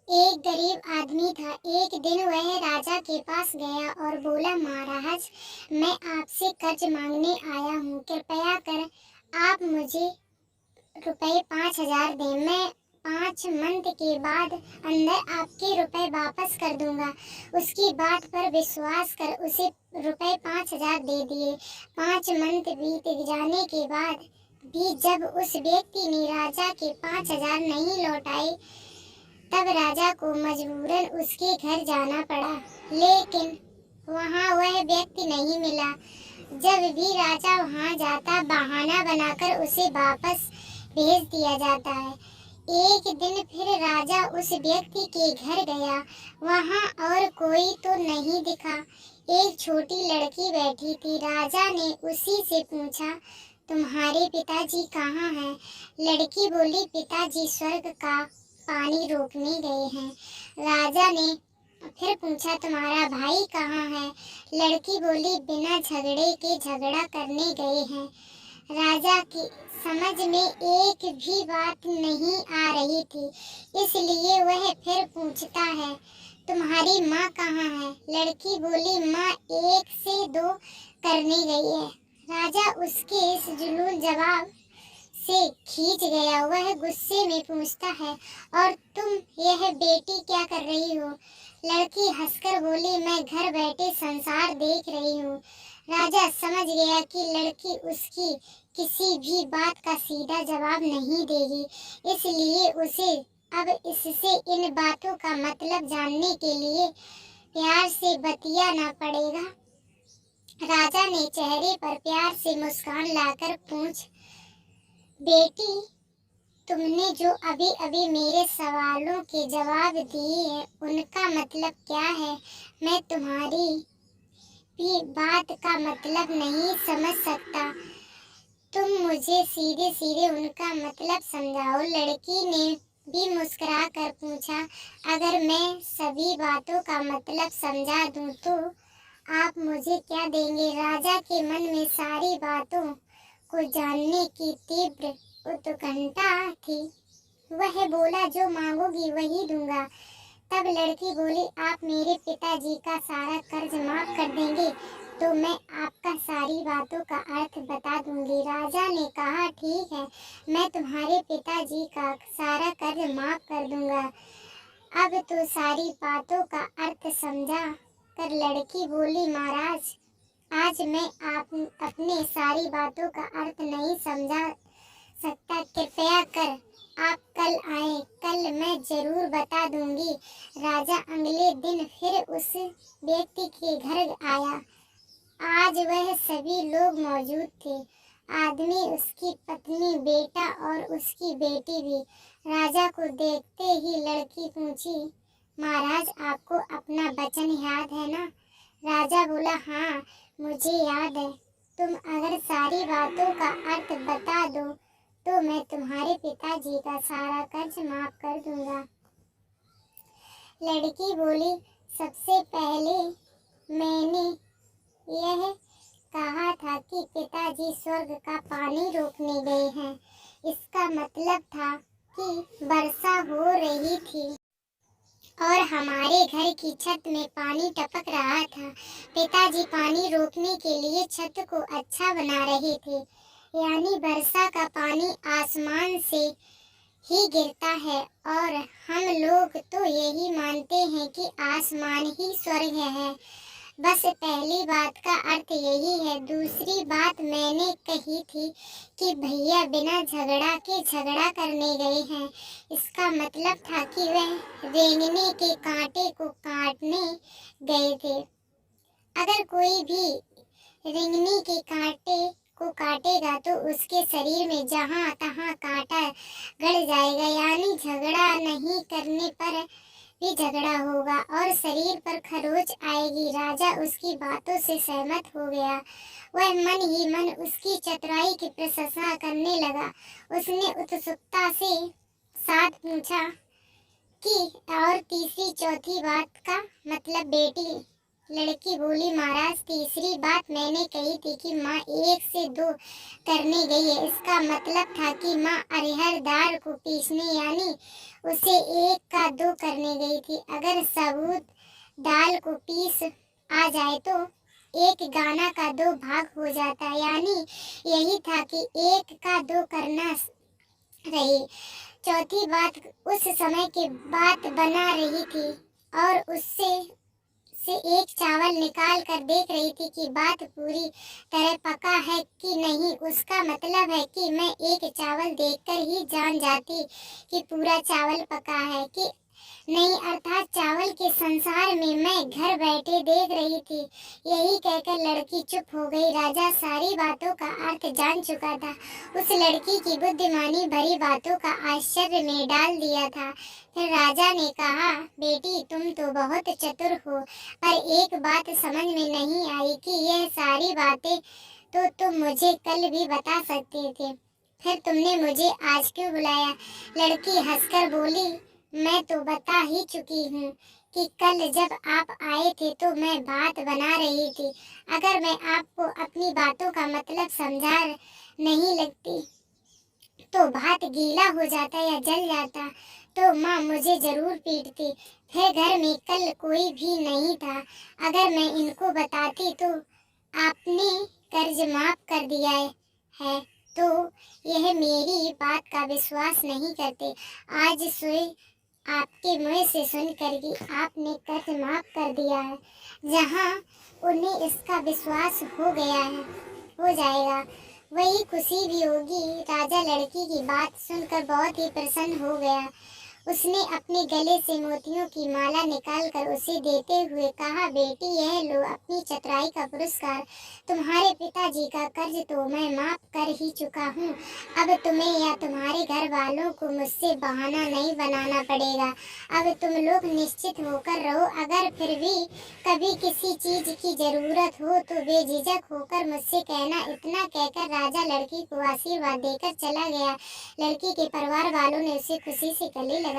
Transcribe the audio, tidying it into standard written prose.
एक गरीब आदमी था। एक दिन वह राजा के पास गया और बोला, महाराज, मैं आपसे कर्ज मांगने आया हूँ। कृपया कर आप मुझे रुपए 5,000 दें। मैं 5 मंथ के बाद अंदर आपके रुपए वापस कर दूंगा। उसकी बात पर विश्वास कर उसे रुपए 5,000 दे दिए। 5 मंथ बीत जाने के बाद भी जब उस व्यक्ति ने राजा के 5,000 नहीं लौटाए, तब राजा को मजबूरन उसके घर जाना पड़ा। लेकिन वहाँ वह व्यक्ति नहीं मिला। जब भी राजा वहाँ जाता, बहाना बनाकर उसे वापस भेज दिया जाता है। एक दिन फिर राजा उस व्यक्ति के घर गया। वहाँ और कोई तो नहीं दिखा। एक छोटी लड़की बैठी थी। राजा ने उसी से पूछा, तुम्हारे पिताजी कहाँ हैं? लड़की बोली, पिताजी स्वर्ग का पानी रोकने गए हैं। राजा ने फिर पूछा, तुम्हारा भाई कहाँ है? लड़की बोली, बिना झगड़े के झगड़ा करने गए हैं। राजा की समझ में एक भी बात नहीं आ रही थी, इसलिए वह फिर पूछता है, तुम्हारी माँ कहाँ है? लड़की बोली, माँ 1 से 2 करने गई है। राजा उसके इस जुनून जवाब से खींच गया। वह गुस्से में पूछता है, और तुम यह बेटी क्या कर रही हो? लड़की हंसकर बोली, मैं घर बैठे संसार देख रही हूँ। राजा समझ गया कि लड़की उसकी किसी भी बात का सीधा जवाब नहीं देगी, इसलिए उसे अब इससे इन बातों का मतलब जानने के लिए प्यार से बतियाना पड़ेगा। राजा ने चेहरे पर प्यार से मुस्कान लाकर पूछ, बेटी, तुमने जो अभी अभी मेरे सवालों के जवाब दिए हैं, उनका मतलब क्या है? मैं तुम्हारी भी बात का मतलब नहीं समझ सकता। तुम मुझे सीधे सीधे उनका मतलब समझाओ। लड़की ने भी मुस्कुरा कर पूछा, अगर मैं सभी बातों का मतलब समझा दूं तो आप मुझे क्या देंगे? राजा के मन में सारी बातों को जानने की तीव्र उत्कंठा थी। वह बोला, जो मांगोगी वही दूंगा। तब लड़की बोली, आप मेरे पिताजी का सारा कर्ज माफ कर देंगे तो मैं आपका सारी बातों का अर्थ बता दूंगी। राजा ने कहा, ठीक है, मैं तुम्हारे पिताजी का सारा कर्ज माफ कर दूंगा। अब तो सारी बातों का अर्थ समझा कर लड़की बोली, महाराज, आज मैं आप अपने सारी बातों का अर्थ नहीं समझा सकता। कृपया कर आप कल आए, कल मैं जरूर बता दूंगी। राजा अगले दिन फिर उस व्यक्ति के घर आया। आज वह सभी लोग मौजूद थे। आदमी, उसकी पत्नी, बेटा और उसकी बेटी भी। राजा को देखते ही लड़की पूछी, महाराज, आपको अपना वचन याद है ना? राजा बोला, हाँ, मुझे याद है। तुम अगर सारी बातों का अर्थ बता दो तो मैं तुम्हारे पिताजी का सारा कर्ज माफ कर दूंगा। लड़की बोली, सबसे पहले मैंने यह कहा था कि पिताजी स्वर्ग का पानी रोकने गए हैं। इसका मतलब था कि वर्षा हो रही थी और हमारे घर की छत में पानी टपक रहा था। पिताजी पानी रोकने के लिए छत को अच्छा बना रहे थे। यानी वर्षा का पानी आसमान से ही गिरता है और हम लोग तो यही मानते हैं कि आसमान ही स्वर्ग है। बस पहली बात का अर्थ यही है। दूसरी बात मैंने कही थी कि भैया बिना झगड़ा के झगड़ा करने गए हैं। इसका मतलब था कि वह रेंगने के कांटे को काटने गए थे। अगर कोई भी रेंगनी के कांटे को काटेगा तो उसके शरीर में जहां तहां कांटा गड़ जाएगा, यानी झगड़ा नहीं करने पर भी झगड़ा होगा और शरीर पर खरोच आएगी। राजा उसकी बातों से सहमत हो गया। वह मन ही मन उसकी चतुराई की प्रशंसा करने लगा। उसने उत्सुकता से साथ पूछा कि और तीसरी चौथी बात का मतलब बेटी, लड़की बोली, महाराज तीसरी बात मैंने कही थी कि माँ 1 से 2 करने गई है। इसका मतलब था कि माँ अरहर दाल को पीसने यानी उसे 1 का 2 करने गई थी। अगर सबूत दाल को पीस आ जाए तो 1 गाना का 2 भाग हो जाता, यानी यही था कि 1 का 2 करना रही। चौथी बात उस समय की बात बना रही थी और उससे एक चावल निकाल कर देख रही थी कि बात पूरी तरह पका है कि नहीं। उसका मतलब है कि मैं एक चावल देखकर ही जान जाती कि पूरा चावल पका है कि नहीं, अर्थात चावल के संसार में मैं घर बैठे देख रही थी। यही कहकर लड़की चुप हो गई। राजा सारी बातों का अर्थ जान चुका था। उस लड़की की बुद्धिमानी भरी बातों का आश्चर्य में डाल दिया था। फिर राजा ने कहा, बेटी तुम तो बहुत चतुर हो, पर एक बात समझ में नहीं आई कि यह सारी बातें तो तुम मुझे कल भी बता सकते थे, फिर तुमने मुझे आज क्यों बुलाया? लड़की हंसकर बोली, मैं तो बता ही चुकी हूँ कि कल जब आप आए थे तो मैं बात बना रही थी। अगर मैं आपको अपनी बातों का मतलब समझा नहीं लगती तो भात गीला हो जाता या जल जाता तो माँ मुझे जरूर पीटती। फिर घर में कल कोई भी नहीं था। अगर मैं इनको बताती तो आपने कर्ज माफ कर दिया है तो यह मेरी बात का विश्वास नहीं करते। आज सोए आपके मुंह से सुनकर कि आपने कर्ज माफ कर दिया है, जहाँ उन्हें इसका विश्वास हो गया है, हो जाएगा, वही खुशी भी होगी। राजा लड़की की बात सुनकर बहुत ही प्रसन्न हो गया। उसने अपने गले से मोतियों की माला निकालकर उसे देते हुए कहा, बेटी यह लो अपनी चतुराई का पुरस्कार। तुम्हारे पिताजी का कर्ज तो मैं माफ कर ही चुका हूँ। अब तुम्हें या तुम्हारे घर वालों को मुझसे बहाना नहीं बनाना पड़ेगा। अब तुम लोग निश्चित होकर रहो। अगर फिर भी कभी किसी चीज की जरूरत हो तो बेझिझक होकर मुझसे कहना। इतना कहकर राजा लड़की को आशीर्वाद देकर चला गया। लड़की के परिवार वालों ने उसे खुशी से गले लगा